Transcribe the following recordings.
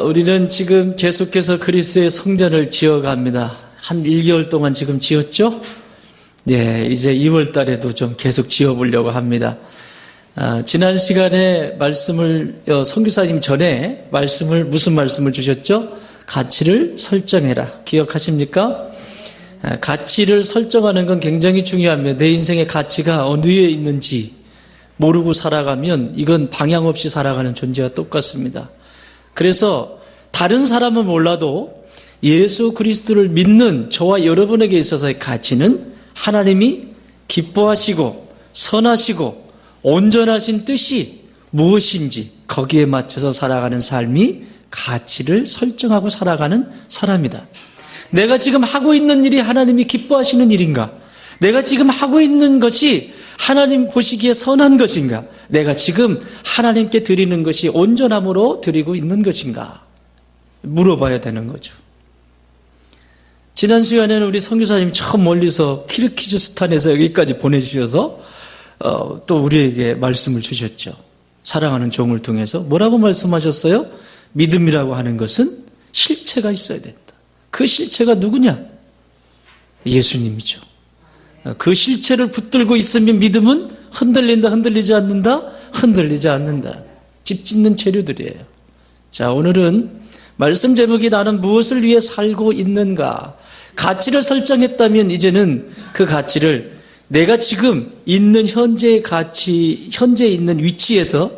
우리는 지금 계속해서 그리스도의 성전을 지어갑니다. 한 1개월 동안 지금 지었죠? 네, 이제 2월 달에도 좀 계속 지어보려고 합니다. 지난 시간에 말씀을, 선교사님 전에 무슨 말씀을 주셨죠? 가치를 설정해라. 기억하십니까? 가치를 설정하는 건 굉장히 중요합니다. 내 인생의 가치가 어디에 있는지 모르고 살아가면 이건 방향 없이 살아가는 존재와 똑같습니다. 그래서 다른 사람은 몰라도 예수 그리스도를 믿는 저와 여러분에게 있어서의 가치는 하나님이 기뻐하시고 선하시고 온전하신 뜻이 무엇인지 거기에 맞춰서 살아가는 삶이 가치를 설정하고 살아가는 사람이다. 내가 지금 하고 있는 일이 하나님이 기뻐하시는 일인가? 내가 지금 하고 있는 것이 하나님 보시기에 선한 것인가? 내가 지금 하나님께 드리는 것이 온전함으로 드리고 있는 것인가? 물어봐야 되는 거죠. 지난 시간에는 우리 선교사님이 처음 멀리서 키르기즈스탄에서 여기까지 보내주셔서 또 우리에게 말씀을 주셨죠. 사랑하는 종을 통해서 뭐라고 말씀하셨어요? 믿음이라고 하는 것은 실체가 있어야 된다. 그 실체가 누구냐? 예수님이죠. 그 실체를 붙들고 있으면 믿음은 흔들린다, 흔들리지 않는다? 흔들리지 않는다. 집 짓는 재료들이에요. 자, 오늘은 말씀 제목이 나는 무엇을 위해 살고 있는가? 가치를 설정했다면 이제는 그 가치를 내가 지금 있는 현재의 가치, 현재 있는 위치에서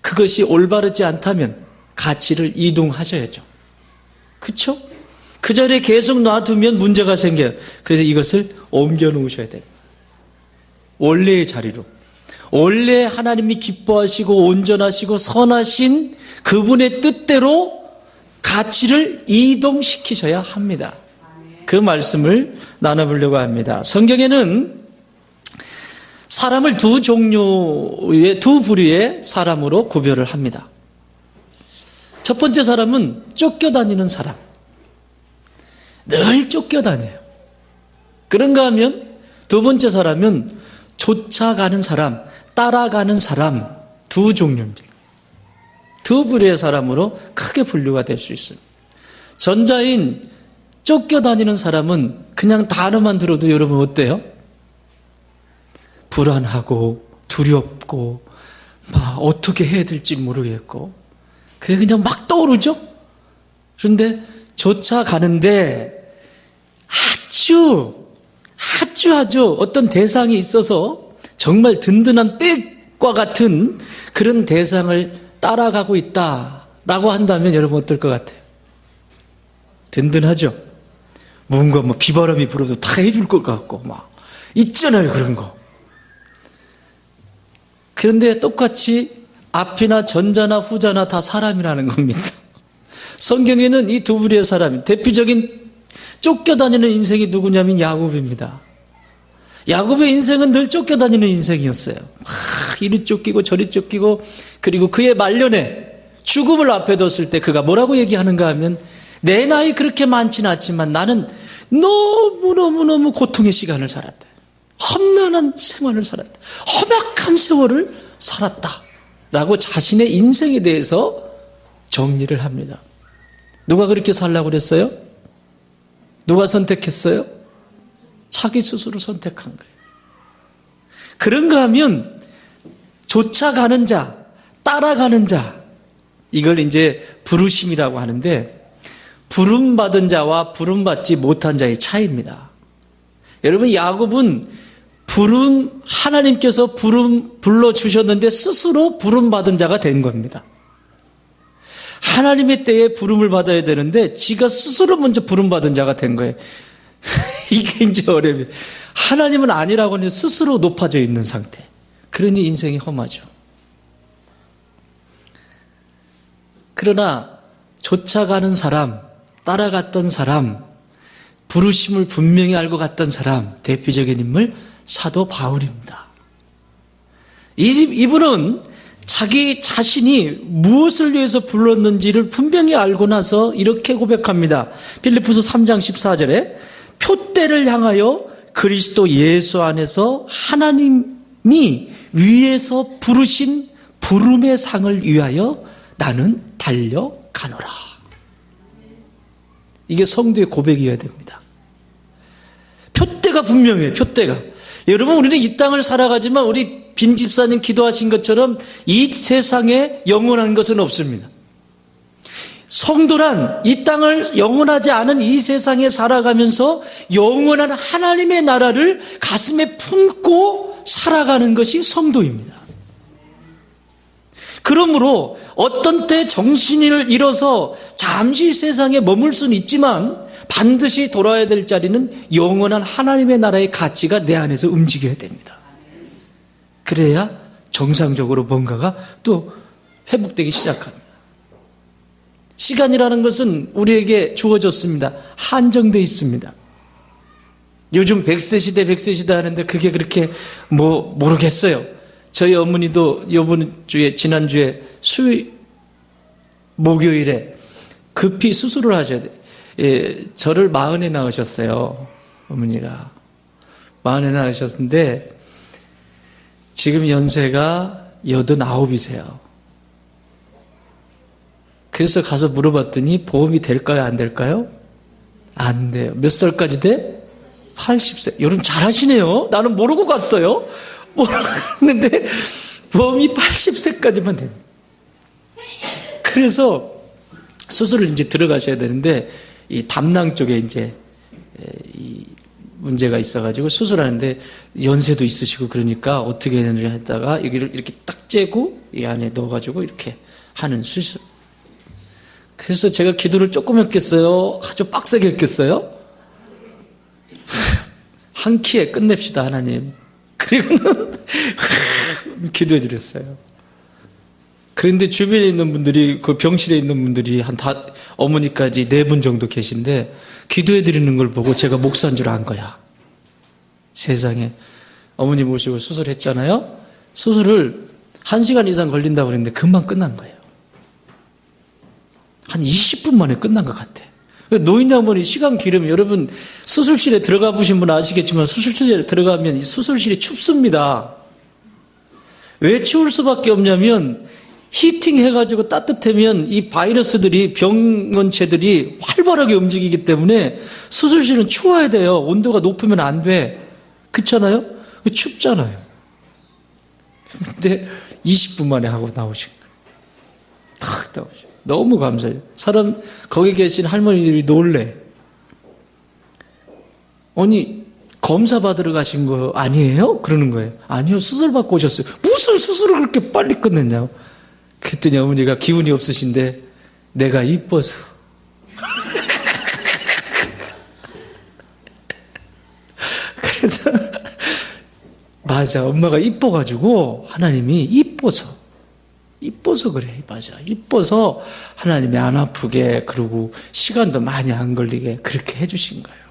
그것이 올바르지 않다면 가치를 이동하셔야죠. 그렇죠? 그 자리에 계속 놔두면 문제가 생겨요. 그래서 이것을 옮겨 놓으셔야 돼요. 원래의 자리로. 원래 하나님이 기뻐하시고 온전하시고 선하신 그분의 뜻대로 가치를 이동시키셔야 합니다. 그 말씀을 나눠보려고 합니다. 성경에는 사람을 두 종류의, 두 부류의 사람으로 구별을 합니다. 첫 번째 사람은 쫓겨다니는 사람. 늘 쫓겨다녀요. 그런가 하면 두 번째 사람은 쫓아가는 사람, 따라가는 사람, 두 종류입니다. 두 부류의 사람으로 크게 분류가 될 수 있습니다. 전자인 쫓겨다니는 사람은 그냥 단어만 들어도 여러분 어때요? 불안하고 두렵고 막 어떻게 해야 될지 모르겠고 그게 그냥 막 떠오르죠? 그런데 쫓아가는데 아주 어떤 대상이 있어서 정말 든든한 백과 같은 그런 대상을 따라가고 있다라고 한다면 여러분 어떨 것 같아요? 든든하죠? 뭔가 비바람이 불어도 다 해줄 것 같고 막 있잖아요, 그런 거. 그런데 똑같이 앞이나 전자나 후자나 다 사람이라는 겁니다. 성경에는 이 두 부류의 사람, 대표적인 쫓겨다니는 인생이 누구냐면 야곱입니다. 야곱의 인생은 늘 쫓겨다니는 인생이었어요. 이리 쫓기고 저리 쫓기고, 그리고 그의 말년에 죽음을 앞에 뒀을 때 그가 뭐라고 얘기하는가 하면 내 나이 그렇게 많지는 않지만 나는 너무너무 고통의 시간을 살았다. 험난한 생활을 살았다. 험악한 세월을 살았다. 라고 자신의 인생에 대해서 정리를 합니다. 누가 그렇게 살라고 그랬어요? 누가 선택했어요? 자기 스스로 선택한 거예요. 그런가 하면 쫓아가는 자, 따라가는 자, 이걸 이제 부르심이라고 하는데 부름받은 자와 부름받지 못한 자의 차이입니다. 여러분, 야곱은 하나님께서 불러주셨는데 스스로 부름받은 자가 된 겁니다. 하나님의 때에 부름을 받아야 되는데 지가 스스로 먼저 부름받은 자가 된 거예요. 이게 이제 어려워요. 하나님은 아니라고 하는 스스로 높아져 있는 상태. 그러니 인생이 험하죠. 그러나 쫓아가는 사람, 따라갔던 사람, 부르심을 분명히 알고 갔던 사람, 대표적인 인물 사도 바울입니다. 이분은 자기 자신이 무엇을 위해서 불렀는지를 분명히 알고 나서 이렇게 고백합니다. 빌립보서 3장 14절에 표대를 향하여 그리스도 예수 안에서 하나님이 위에서 부르신 부름의 상을 위하여 나는 달려가노라. 가노라. 이게 성도의 고백이어야 됩니다. 표대가 분명해요. 표대가. 여러분, 우리는 이 땅을 살아가지만 우리 빈 집사님 기도하신 것처럼 이 세상에 영원한 것은 없습니다. 성도란 이 땅을 영원하지 않은 이 세상에 살아가면서 영원한 하나님의 나라를 가슴에 품고 살아가는 것이 성도입니다. 그러므로 어떤 때 정신을 잃어서 잠시 세상에 머물 수는 있지만 반드시 돌아야 될 자리는 영원한 하나님의 나라의 가치가 내 안에서 움직여야 됩니다. 그래야 정상적으로 뭔가가 또 회복되기 시작합니다. 시간이라는 것은 우리에게 주어졌습니다. 한정되어 있습니다. 요즘 100세 시대 100세 시대 하는데 그게 그렇게 모르겠어요. 저희 어머니도 이번 주에 지난주에 목요일에 급히 수술을 하셔야 돼요. 예, 저를 40에 낳으셨어요. 어머니가 40에 낳으셨는데 지금 연세가 89이세요. 그래서 가서 물어봤더니 보험이 될까요? 안 될까요? 안 돼요. 몇 살까지 돼? 80세. 여러분 잘하시네요. 나는 모르고 갔어요. 모르겠는데 보험이 80세까지만 됩니다. 그래서 수술을 이제 들어가셔야 되는데 이 담낭 쪽에 이제 이 문제가 있어가지고 수술하는데 연세도 있으시고 그러니까 어떻게 했느냐 했다가 여기를 이렇게 딱 째고 이 안에 넣어가지고 이렇게 하는 수술. 그래서 제가 기도를 조금 했겠어요? 아주 빡세게 했겠어요? 한 키에 끝냅시다, 하나님. 그리고는 기도해 드렸어요. 그런데 주변에 있는 분들이, 그 병실에 있는 분들이 어머니까지 4분 정도 계신데, 기도해 드리는 걸 보고 제가 목사인 줄 안 거야. 세상에. 어머니 모시고 수술했잖아요? 수술을 1시간 이상 걸린다고 그랬는데 금방 끝난 거예요. 한 20분 만에 끝난 것 같아. 노인양반이 시간 기르면, 여러분 수술실에 들어가 보신 분 아시겠지만 수술실에 들어가면 이 수술실이 춥습니다. 왜 추울 수밖에 없냐면 히팅 해가지고 따뜻하면 이 바이러스들이, 병원체들이 활발하게 움직이기 때문에 수술실은 추워야 돼요. 온도가 높으면 안 돼. 그렇잖아요? 춥잖아요. 근데 20분 만에 하고 나오신 거예요. 탁 나오신 거예요. 너무 감사해요. 거기 계신 할머니들이 놀래. 아니, 검사 받으러 가신 거 아니에요? 그러는 거예요. 아니요, 수술 받고 오셨어요. 무슨 수술을 그렇게 빨리 끝냈냐고. 그랬더니 어머니가 기운이 없으신데, 내가 이뻐서. 그래서, 맞아. 엄마가 이뻐가지고, 하나님이 이뻐서 그래. 맞아. 이뻐서 하나님이 안 아프게, 그리고 시간도 많이 안 걸리게 그렇게 해주신 거예요.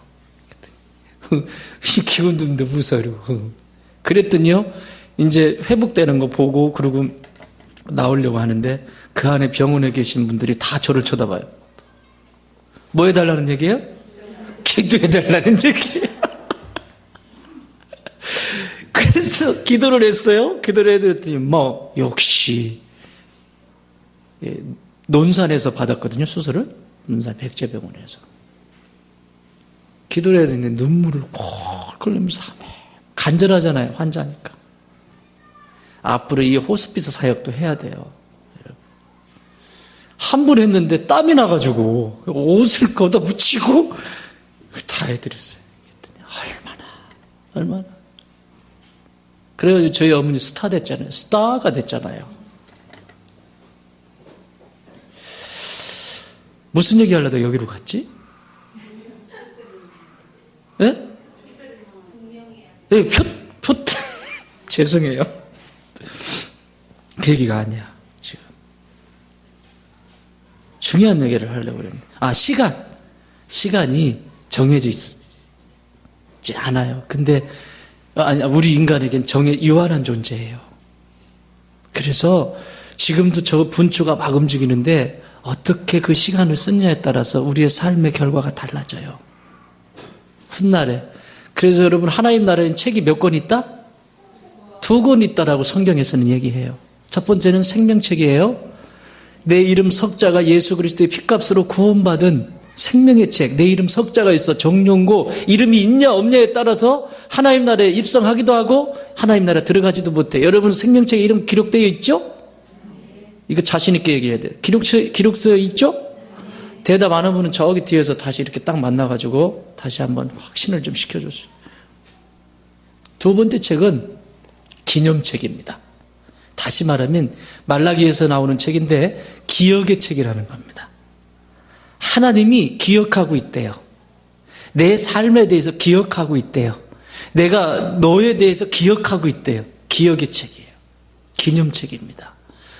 기운도 없는데 무서워. 그랬더니요, 이제 회복되는 거 보고, 그리고 나오려고 하는데, 그 안에 병원에 계신 분들이 다 저를 쳐다봐요. 뭐 해달라는 얘기예요? 기도해달라는 얘기예요. 그래서 기도를 했어요. 기도를 해드렸더니, 역시, 논산에서 받았거든요, 수술을. 논산 백제병원에서. 기도를 해야 되는데 눈물을 콜 흘리면서 간절하잖아요, 환자니까. 앞으로 이 호스피스 사역도 해야 돼요. 한 번 했는데 땀이 나가지고 옷을 걷어 붙이고 다 해드렸어요. 얼마나. 그래가지고 저희 어머니 스타 됐잖아요. 스타가 됐잖아요. 무슨 얘기 하려다 여기로 갔지? 예? 네, 죄송해요. 그 얘기가 아니야, 지금. 중요한 얘기를 하려고 그랬는데. 시간이 정해져 있지 않아요. 근데, 우리 인간에겐 유한한 존재예요. 그래서 지금도 저 분초가 막 움직이는데, 어떻게 그 시간을 쓰느냐에 따라서 우리의 삶의 결과가 달라져요. 훗날에. 그래서 여러분, 하나님 나라에는 책이 몇 권 있다? 2권 있다라고 성경에서는 얘기해요. 첫 번째는 생명책이에요. 내 이름 석자가 예수 그리스도의 핏값으로 구원받은 생명의 책, 내 이름 석자가 있어. 정용고 이름이 있냐 없냐에 따라서 하나님 나라에 입성하기도 하고 하나님 나라에 들어가지도 못해. 여러분 생명책에 이름 기록되어 있죠? 이거 자신 있게 얘기해야 돼요. 기록되어 있죠? 대답 안 하면 저기 뒤에서 다시 이렇게 딱 만나가지고 다시 한번 확신을 좀 시켜줬어요. 두 번째 책은 기념책입니다. 다시 말하면 말라기에서 나오는 책인데 기억의 책이라는 겁니다. 하나님이 기억하고 있대요. 내 삶에 대해서 기억하고 있대요. 내가 너에 대해서 기억하고 있대요. 기억의 책이에요. 기념책입니다.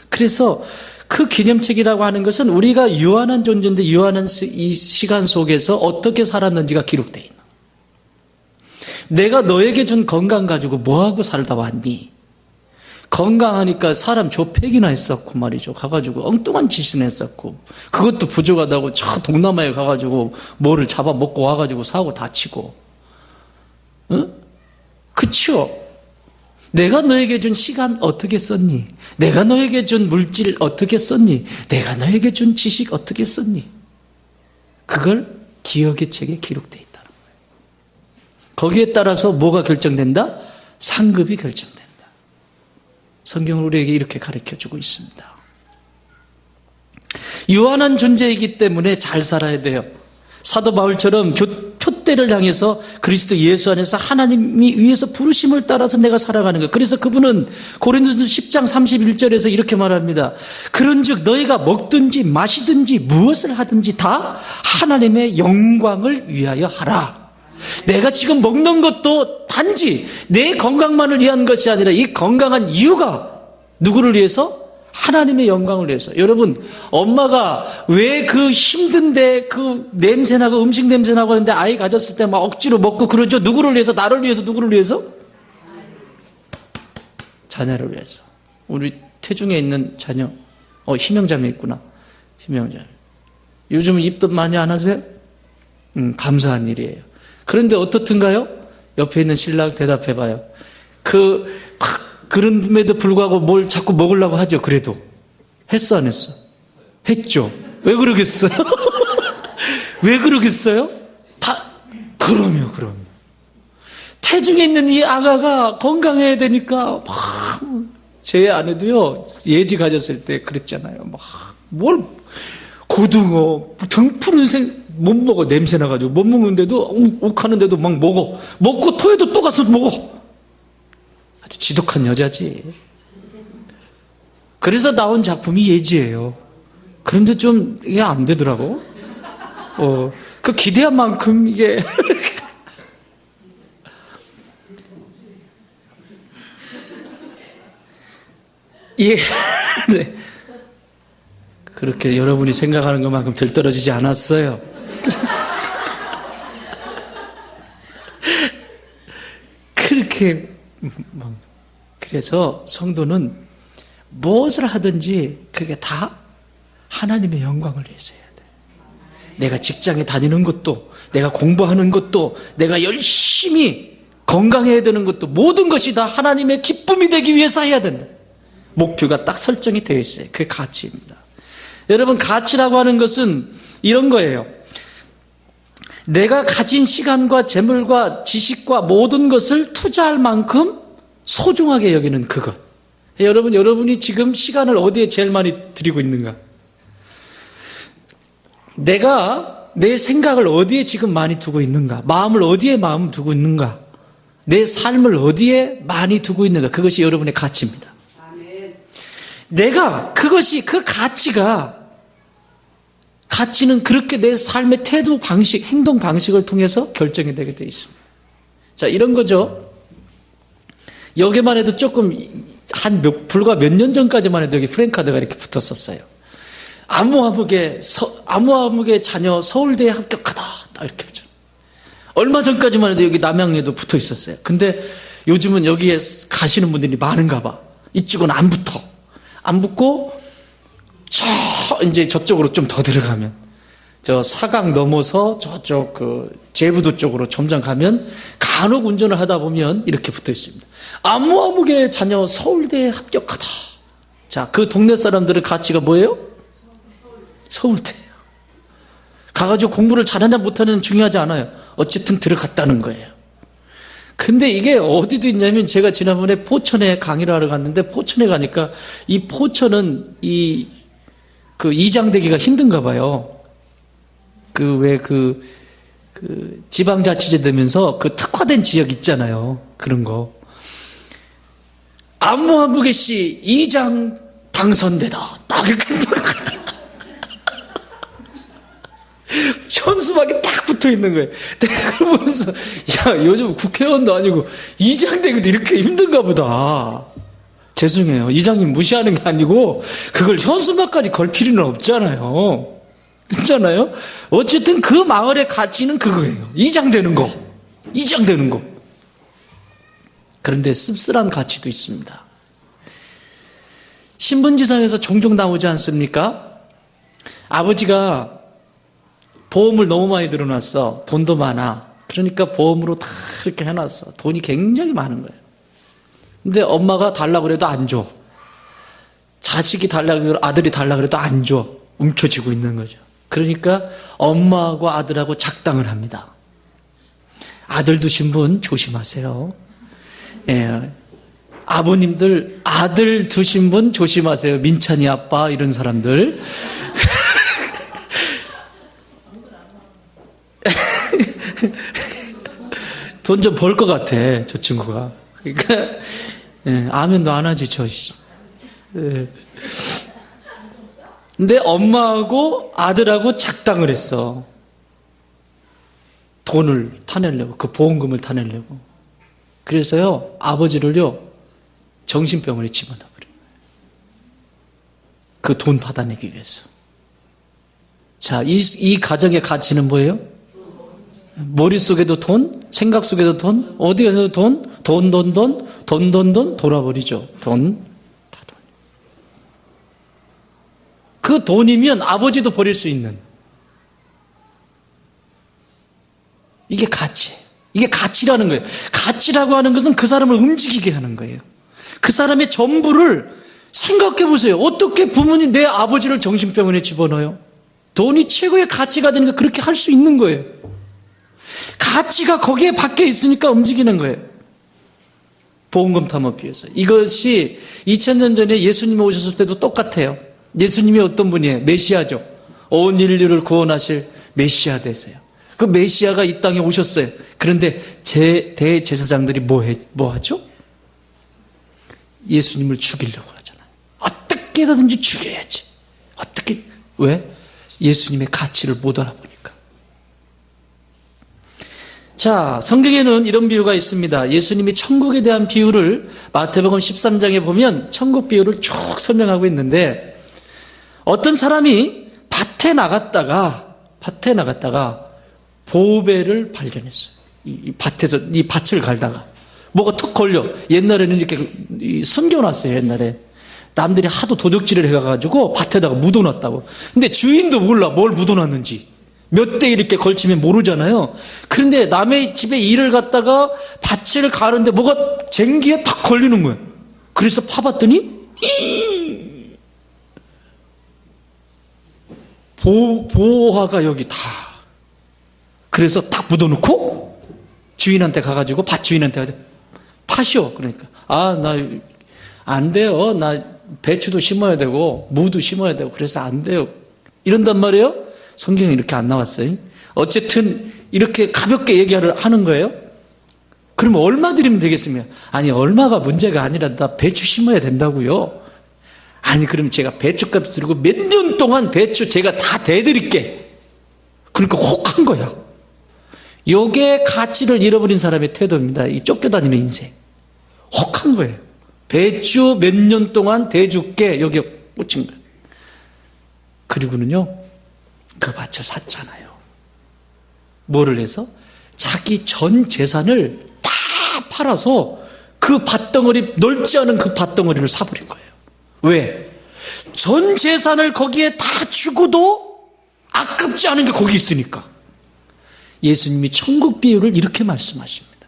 그래서 그 기념책이라고 하는 것은 우리가 유한한 존재인데 유한한 이 시간 속에서 어떻게 살았는지가 기록되어 있는. 내가 너에게 준 건강 가지고 뭐하고 살다 왔니? 건강하니까 사람 조팩이나 했었고 말이죠. 가가지고 엉뚱한 짓이나 했었고 그것도 부족하다고 저 동남아에 가가지고 뭐를 잡아먹고 와가지고 사고 다치고 응? 그쵸? 내가 너에게 준 시간 어떻게 썼니? 내가 너에게 준 물질 어떻게 썼니? 내가 너에게 준 지식 어떻게 썼니? 그걸 기억의 책에 기록되어 있다는 거예요. 거기에 따라서 뭐가 결정된다? 상급이 결정된다. 성경은 우리에게 이렇게 가르쳐주고 있습니다. 유한한 존재이기 때문에 잘 살아야 돼요. 사도 바울처럼 표대를 향해서 그리스도 예수 안에서 하나님이 위에서 부르심을 따라서 내가 살아가는 거예요. 그래서 그분은 고린도서 10장 31절에서 이렇게 말합니다. 그런즉 너희가 먹든지 마시든지 무엇을 하든지 다 하나님의 영광을 위하여 하라. 내가 지금 먹는 것도 단지 내 건강만을 위한 것이 아니라 이 건강한 이유가 누구를 위해서? 하나님의 영광을 위해서. 여러분, 엄마가 왜 그 힘든데 그 냄새나고 음식 냄새나고 하는데 아이 가졌을 때 막 억지로 먹고 그러죠? 누구를 위해서? 나를 위해서? 누구를 위해서? 자녀를 위해서. 우리 태중에 있는 자녀, 희명자매 있구나. 희명자매. 요즘 입덧 많이 안 하세요? 감사한 일이에요. 그런데 어떻든가요? 옆에 있는 신랑 대답해봐요. 그런데도 불구하고 뭘 자꾸 먹으려고 하죠. 그래도 했어 안 했어? 했죠. 왜 그러겠어요? 왜 그러겠어요? 그럼요. 태중에 있는 이 아가가 건강해야 되니까 제 아내도요 예지 가졌을 때 그랬잖아요. 뭘 고등어 등푸른 못 먹어. 냄새 나가지고 못 먹는데도 욱하는데도 막 먹고 토해도 또 가서 먹어. 아주 지독한 여자지. 그래서 나온 작품이 예지예요. 그런데 좀 이게 안 되더라고. 그 기대한 만큼 이게 예. 네. 그렇게 여러분이 생각하는 것만큼 들떨어지지 않았어요. 그렇게 그래서 성도는 무엇을 하든지 그게 다 하나님의 영광을 위해서 해야 돼. 내가 직장에 다니는 것도, 내가 공부하는 것도, 내가 열심히 건강해야 되는 것도 모든 것이 다 하나님의 기쁨이 되기 위해서 해야 된다. 목표가 딱 설정이 되어 있어요. 그게 가치입니다. 여러분, 가치라고 하는 것은 이런 거예요. 내가 가진 시간과 재물과 지식과 모든 것을 투자할 만큼 소중하게 여기는 그것. 여러분이 지금 시간을 어디에 제일 많이 들이고 있는가? 내가 내 생각을 어디에 지금 많이 두고 있는가? 마음을 어디에 마음 두고 있는가? 내 삶을 어디에 많이 두고 있는가? 그것이 여러분의 가치입니다. 내가 그 가치는 그렇게 내 삶의 태도 방식, 행동 방식을 통해서 결정이 되게 되어 있습니다. 자, 이런 거죠. 여기만 해도 조금 불과 몇 년 전까지만 해도 여기 프랭카드가 이렇게 붙었었어요. 아무아무개 자녀 서울대에 합격하다. 딱 이렇게 붙죠. 얼마 전까지만 해도 여기 남양에도 붙어 있었어요. 근데 요즘은 여기에 가시는 분들이 많은가 봐. 이쪽은 안 붙어. 안 붙고 이제 저쪽으로 좀 더 들어가면 저 사강 넘어서 저쪽 제부도 쪽으로 점점 가면 간혹 운전을 하다 보면 이렇게 붙어 있습니다. 아무개 자녀 서울대에 합격하다. 자, 그 동네 사람들의 가치가 뭐예요? 서울대예요. 가가지고 공부를 잘하냐 못하냐는 중요하지 않아요. 어쨌든 들어갔다는 거예요. 근데 이게 어디도 있냐면 제가 지난번에 포천에 강의를 하러 갔는데 포천에 가니까 이 포천은 그 이장되기가 힘든가 봐요. 지방자치제 되면서 그 특화된 지역 있잖아요. 그런 거. 안무한부계 씨 이장 당선되다. 딱 이렇게 현수막이 딱 붙어 있는 거예요. 내가 그걸 보면서 야, 요즘 국회의원도 아니고 이장 되기도 이렇게 힘든가 보다. 죄송해요. 이장님 무시하는 게 아니고 그걸 현수막까지 걸 필요는 없잖아요. 있잖아요. 어쨌든 그 마을의 가치는 그거예요. 이장 되는 거. 이장 되는 거. 그런데 씁쓸한 가치도 있습니다. 신문지상에서 종종 나오지 않습니까? 아버지가 보험을 너무 많이 들어놨어. 돈도 많아. 그러니까 보험으로 다 이렇게 해놨어. 돈이 굉장히 많은 거예요. 근데 엄마가 달라고 그래도 안 줘. 자식이 달라고 그래도 아들이 달라고 그래도 안 줘. 움켜쥐고 있는 거죠. 그러니까 엄마하고 아들하고 작당을 합니다. 아들 두신 분 조심하세요. 예. 아버님들 아들 두신 분 조심하세요. 민찬이 아빠 이런 사람들. 돈 좀 벌 것 같아 저 친구가. 그러니까 예, 아멘도 안 하지 저. 예. 근데 엄마하고 아들하고 작당을 했어. 돈을 타내려고, 그 보험금을 타내려고. 그래서요 아버지를요 정신병원에 집어넣어버려요. 그 돈 받아내기 위해서. 자, 이 가정의 가치는 뭐예요? 머릿속에도 돈, 생각 속에도 돈, 어디 가서도 돈, 돌아버리죠. 돈, 다 돈. 그 돈이면 아버지도 버릴 수 있는. 이게 가치. 이게 가치라는 거예요. 가치라고 하는 것은 그 사람을 움직이게 하는 거예요. 그 사람의 전부를 생각해 보세요. 어떻게 부모님 내 아버지를 정신병원에 집어넣어요? 돈이 최고의 가치가 되니까 그렇게 할 수 있는 거예요. 가치가 거기에 박혀 있으니까 움직이는 거예요. 보험금 타먹기 위해서. 이것이 2000년 전에 예수님이 오셨을 때도 똑같아요. 예수님이 어떤 분이에요? 메시아죠. 온 인류를 구원하실 메시아 되세요. 그 메시아가 이 땅에 오셨어요. 그런데 대제사장들이 뭐 하죠? 예수님을 죽이려고 하잖아요. 어떻게 해서든지 죽여야지. 어떻게? 왜? 예수님의 가치를 못 알아보니까. 자, 성경에는 이런 비유가 있습니다. 예수님이 천국에 대한 비유를 마태복음 13장에 보면 천국 비유를 쭉 설명하고 있는데 어떤 사람이 밭에 나갔다가 보배를 발견했어요. 이 밭에서 이 밭을 갈다가 뭐가 툭 걸려. 옛날에는 이렇게 숨겨놨어요. 옛날에 남들이 하도 도둑질을 해가지고 밭에다가 묻어놨다고. 근데 주인도 몰라 뭘 묻어놨는지. 몇 대 이렇게 걸치면 모르잖아요. 그런데 남의 집에 일을 갔다가 밭을 가는데 뭐가 쟁기에 탁 걸리는 거예요. 그래서 파봤더니 보화가 여기 다. 그래서 딱 묻어놓고 주인한테 가가지고 밭 주인한테 가서 파시오. 그러니까 나 안 돼요. 나 배추도 심어야 되고 무도 심어야 되고 그래서 안 돼요. 이런단 말이에요. 성경에 이렇게 안 나왔어요. 어쨌든 이렇게 가볍게 얘기를 하는 거예요. 그러면 얼마 드리면 되겠습니까? 아니 얼마가 문제가 아니라 나 배추 심어야 된다고요. 아니 그럼 제가 배추값 들고 몇 년 동안 배추 제가 다 대드릴게. 그러니까 혹한 거야. 요게 가치를 잃어버린 사람의 태도입니다. 이 쫓겨다니는 인생. 혹한 거예요. 배추 몇 년 동안 대줄게. 여기에 꽂힌 거예요. 그리고는요 그 밭을 샀잖아요. 뭐를 해서? 자기 전 재산을 다 팔아서 그 밭덩어리, 넓지 않은 그 밭덩어리를 사버린 거예요. 왜? 전 재산을 거기에 다 주고도 아깝지 않은 게 거기 있으니까. 예수님이 천국 비유를 이렇게 말씀하십니다.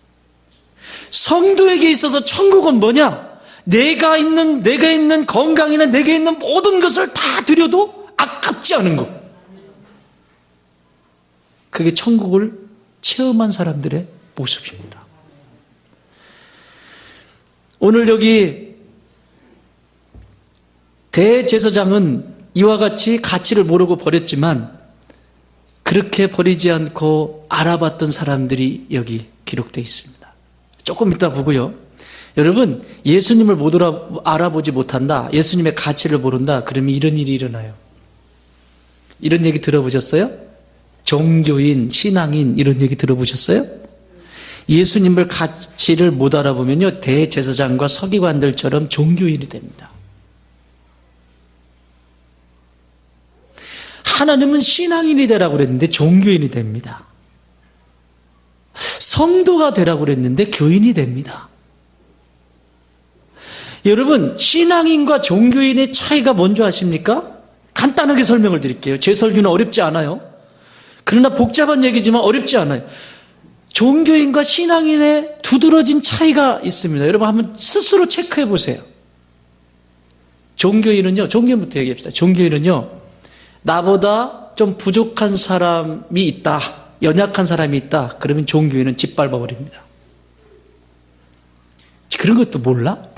성도에게 있어서 천국은 뭐냐? 내가 있는 건강이나 내게 있는 모든 것을 다 드려도 아깝지 않은 것. 그게 천국을 체험한 사람들의 모습입니다. 오늘 여기 대제사장은 이와 같이 가치를 모르고 버렸지만 그렇게 버리지 않고 알아봤던 사람들이 여기 기록되어 있습니다. 조금 이따 보고요. 여러분, 예수님을 못 알아보지 못한다, 예수님의 가치를 모른다, 그러면 이런 일이 일어나요. 이런 얘기 들어보셨어요? 종교인, 신앙인 이런 얘기 들어보셨어요? 예수님을 가치를 못 알아보면요, 대제사장과 서기관들처럼 종교인이 됩니다. 하나님은 신앙인이 되라고 그랬는데 종교인이 됩니다. 성도가 되라고 그랬는데 교인이 됩니다. 여러분, 신앙인과 종교인의 차이가 뭔지 아십니까? 간단하게 설명을 드릴게요. 제 설교는 어렵지 않아요. 그러나 복잡한 얘기지만 어렵지 않아요. 종교인과 신앙인의 두드러진 차이가 있습니다. 여러분 한번 스스로 체크해 보세요. 종교인부터 얘기합시다. 종교인은요, 나보다 좀 부족한 사람이 있다, 연약한 사람이 있다, 그러면 종교인은 짓밟아 버립니다. 그런 것도 몰라?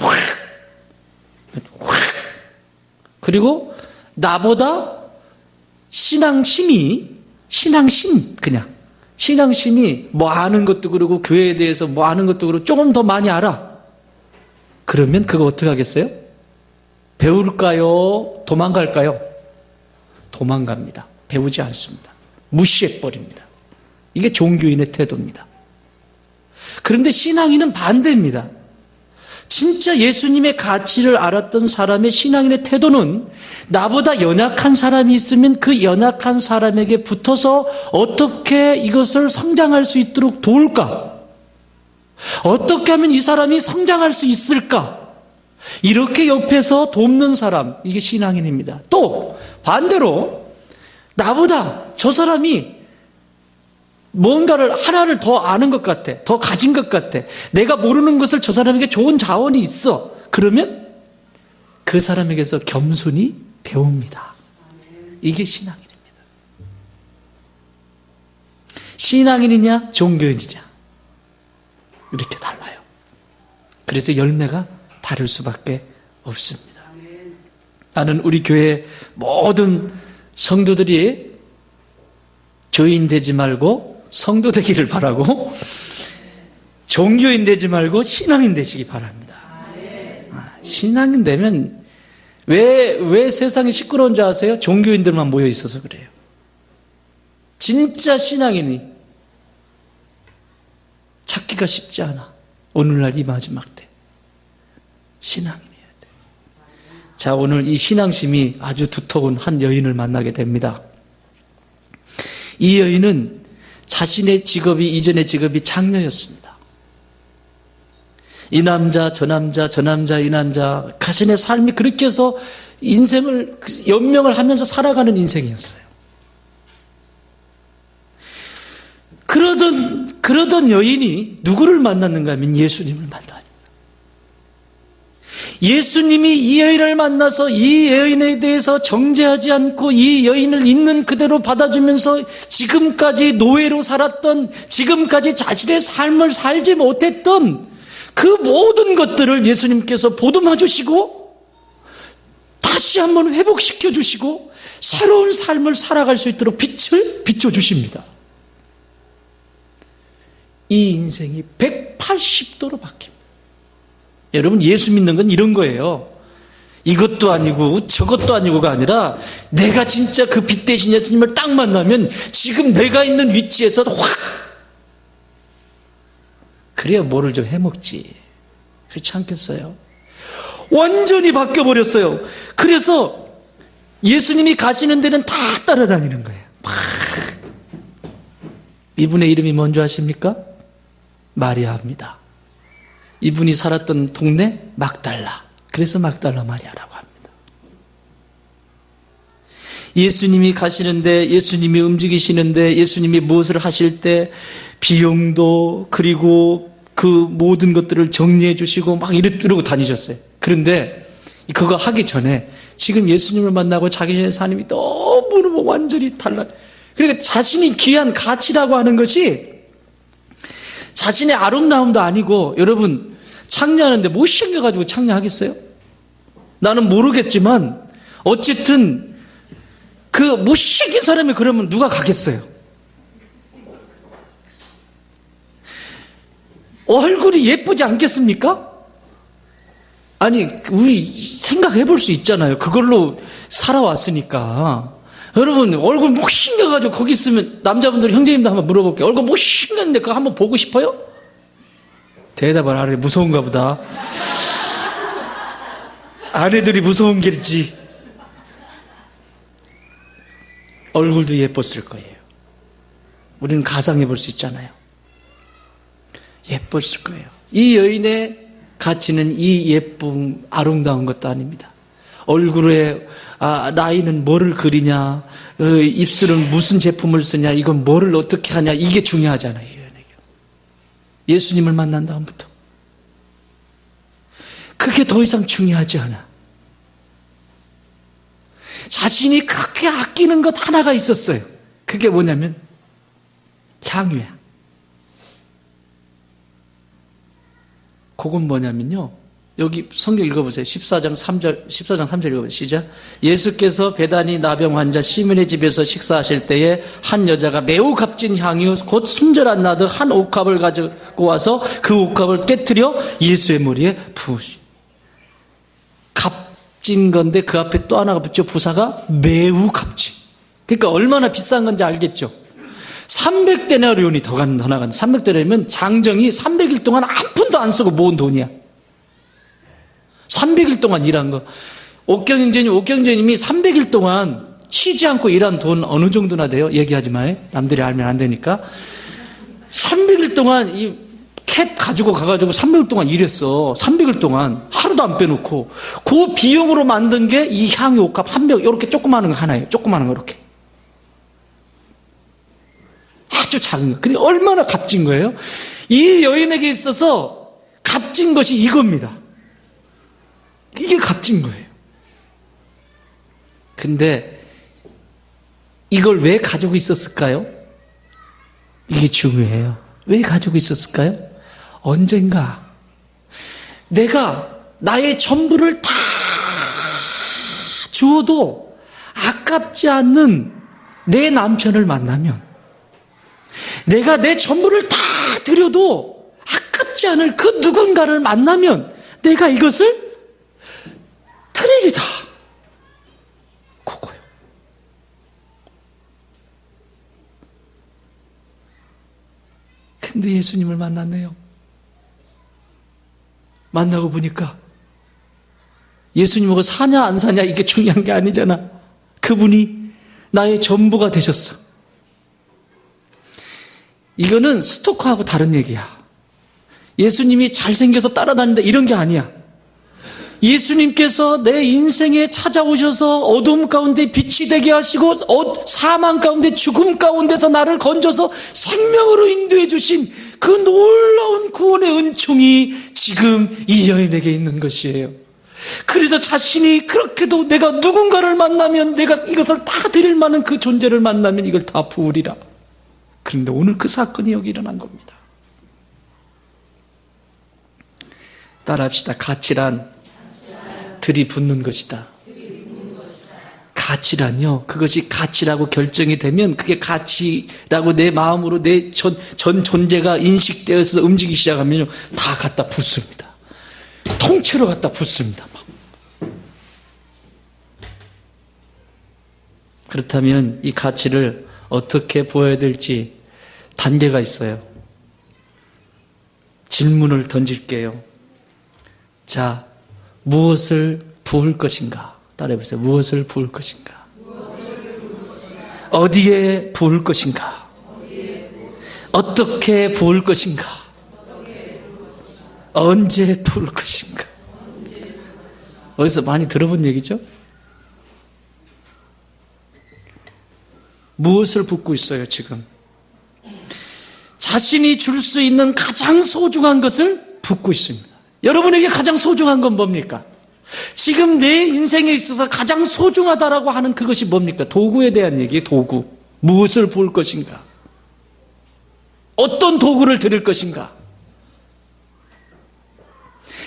그리고 나보다 신앙심이 뭐 아는 것도 그러고 교회에 대해서 뭐 아는 것도 그러고 조금 더 많이 알아. 그러면 그거 어떻게 하겠어요? 배울까요? 도망갈까요? 도망갑니다. 배우지 않습니다. 무시해버립니다. 이게 종교인의 태도입니다. 그런데 신앙인은 반대입니다. 진짜 예수님의 가치를 알았던 사람의 신앙인의 태도는 나보다 연약한 사람이 있으면 그 연약한 사람에게 붙어서 어떻게 이것을 성장할 수 있도록 도울까? 어떻게 하면 이 사람이 성장할 수 있을까? 이렇게 옆에서 돕는 사람, 이게 신앙인입니다. 또 반대로 나보다 저 사람이 뭔가를 하나를 더 아는 것 같아, 더 가진 것 같아, 내가 모르는 것을 저 사람에게 좋은 자원이 있어, 그러면 그 사람에게서 겸손히 배웁니다. 이게 신앙인입니다. 신앙인이냐 종교인이냐 이렇게 달라요. 그래서 열매가 다를 수밖에 없습니다. 나는 우리 교회 모든 성도들이 교인 되지 말고 성도 되기를 바라고, 종교인 되지 말고 신앙인 되시기 바랍니다. 신앙인 되면 왜 세상이 시끄러운 줄 아세요? 종교인들만 모여 있어서 그래요. 진짜 신앙인이 찾기가 쉽지 않아. 오늘날 이 마지막 때 신앙인이어야 돼. 자, 오늘 이 신앙심이 아주 두터운 한 여인을 만나게 됩니다. 이 여인은 자신의 직업이, 이전의 직업이 장녀였습니다. 이 남자, 저 남자, 저 남자, 이 남자, 자신의 삶이 그렇게 해서 인생을, 연명을 하면서 살아가는 인생이었어요. 그러던 여인이 누구를 만났는가 하면 예수님을 만납니다. 예수님이 이 여인을 만나서 이 여인에 대해서 정죄하지 않고 이 여인을 있는 그대로 받아주면서 지금까지 노예로 살았던, 지금까지 자신의 삶을 살지 못했던 그 모든 것들을 예수님께서 보듬어 주시고 다시 한번 회복시켜 주시고 새로운 삶을 살아갈 수 있도록 빛을 비춰 주십니다. 이 인생이 180도로 바뀝니다. 여러분, 예수 믿는 건 이런 거예요. 이것도 아니고 저것도 아니고가 아니라 내가 진짜 그 빛 대신 예수님을 딱 만나면 지금 내가 있는 위치에서 확, 그래야 뭐를 좀 해먹지. 그렇지 않겠어요? 완전히 바뀌어버렸어요. 그래서 예수님이 가시는 데는 다 따라다니는 거예요. 이분의 이름이 뭔지 아십니까? 마리아입니다. 이분이 살았던 동네 막달라. 그래서 막달라 마리아라고 합니다. 예수님이 가시는데, 예수님이 움직이시는데, 예수님이 무엇을 하실 때 비용도, 그리고 그 모든 것들을 정리해 주시고 막 이러고 다니셨어요. 그런데 그거 하기 전에 지금 예수님을 만나고 자기 전에 삶이 너무 너무너무 완전히 달라요. 그러니까 자신이 귀한 가치라고 하는 것이 자신의 아름다움도 아니고, 여러분 창녀하는데 못생겨가지고 창녀하겠어요? 나는 모르겠지만 어쨌든 그 못생긴 사람이 그러면 누가 가겠어요? 얼굴이 예쁘지 않겠습니까? 아니, 우리 생각해 볼 수 있잖아요. 그걸로 살아왔으니까. 여러분, 얼굴 못생겨가지고 거기 있으면, 남자분들 형제님도 한번 물어볼게요. 얼굴 못생겼는데 그거 한번 보고 싶어요? 대답을 안 해. 무서운가 보다. 아내들이 무서운 게지. 얼굴도 예뻤을 거예요. 우리는 가상해 볼 수 있잖아요. 예뻤을 거예요. 이 여인의 가치는 이 예쁨, 아름다운 것도 아닙니다. 얼굴에 라인은 뭐를 그리냐, 입술은 무슨 제품을 쓰냐, 이건 뭐를 어떻게 하냐, 이게 중요하잖아요. 예수님을 만난 다음부터 그게 더 이상 중요하지 않아. 자신이 그렇게 아끼는 것 하나가 있었어요. 그게 뭐냐면 향유야. 그건 뭐냐면요, 여기 성경 읽어보세요. 14장 3절 읽어보세요. 시작. 예수께서 베다니 나병 환자 시몬의 집에서 식사하실 때에 한 여자가 매우 값진 향유 곧 순절한 나드 한 옥합을 가지고 와서 그 옥합을 깨트려 예수의 머리에 부으시. 값진 건데 그 앞에 또 하나가 붙죠. 부사가 매우 값진. 그러니까 얼마나 비싼 건지 알겠죠. 300데나리온이 더 나가는. 300데나리온이면 장정이 300일 동안 한 푼도 안 쓰고 모은 돈이야. 300일 동안 일한 거. 옥경영제님이 300일 동안 쉬지 않고 일한 돈 어느 정도나 돼요? 얘기하지 마요. 남들이 알면 안 되니까. 300일 동안 이 캡 가지고 가가지고 300일 동안 일했어. 300일 동안 하루도 안 빼놓고 그 비용으로 만든 게 이 향유 옥합 한 벽, 이렇게 조그마한 거 하나예요. 조그마한 거 이렇게. 아주 작은 거. 그게 얼마나 값진 거예요? 이 여인에게 있어서 값진 것이 이겁니다. 이게 값진 거예요. 근데 이걸 왜 가지고 있었을까요? 이게 중요해요. 왜 가지고 있었을까요? 언젠가 내가 나의 전부를 다 주어도 아깝지 않는 내 남편을 만나면, 내가 내 전부를 다 드려도 아깝지 않을 그 누군가를 만나면 내가 이것을 드리리다. 그거요. 근데 예수님을 만났네요. 만나고 보니까 예수님하고 사냐 안 사냐 이게 중요한 게 아니잖아. 그분이 나의 전부가 되셨어. 이거는 스토커하고 다른 얘기야. 예수님이 잘생겨서 따라다닌다 이런 게 아니야. 예수님께서 내 인생에 찾아오셔서 어둠 가운데 빛이 되게 하시고 사망 가운데 죽음 가운데서 나를 건져서 생명으로 인도해 주신 그 놀라운 구원의 은총이 지금 이 여인에게 있는 것이에요. 그래서 자신이 그렇게도 내가 누군가를 만나면, 내가 이것을 다 드릴 만한 그 존재를 만나면 이걸 다 부으리라. 그런데 오늘 그 사건이 여기 일어난 겁니다. 따라합시다. 가치란 들이붓는 것이다. 가치란요, 그것이 가치라고 결정이 되면 그게 가치라고 내 마음으로 내 전 존재가 인식되어서 움직이기 시작하면 다 갖다 붓습니다. 통째로 갖다 붓습니다. 막. 그렇다면 이 가치를 어떻게 보여야 될지 단계가 있어요. 질문을 던질게요. 자, 무엇을 부을 것인가? 따라해보세요. 무엇을 부을 것인가? 어디에 부을 것인가? 어떻게 부을 것인가? 언제 부을 것인가? 어디서 많이 들어본 얘기죠? 무엇을 붓고 있어요, 지금? 자신이 줄 수 있는 가장 소중한 것을 붓고 있습니다. 여러분에게 가장 소중한 건 뭡니까? 지금 내 인생에 있어서 가장 소중하다라고 하는 그것이 뭡니까? 도구에 대한 얘기예요. 도구. 무엇을 부을 것인가? 어떤 도구를 드릴 것인가?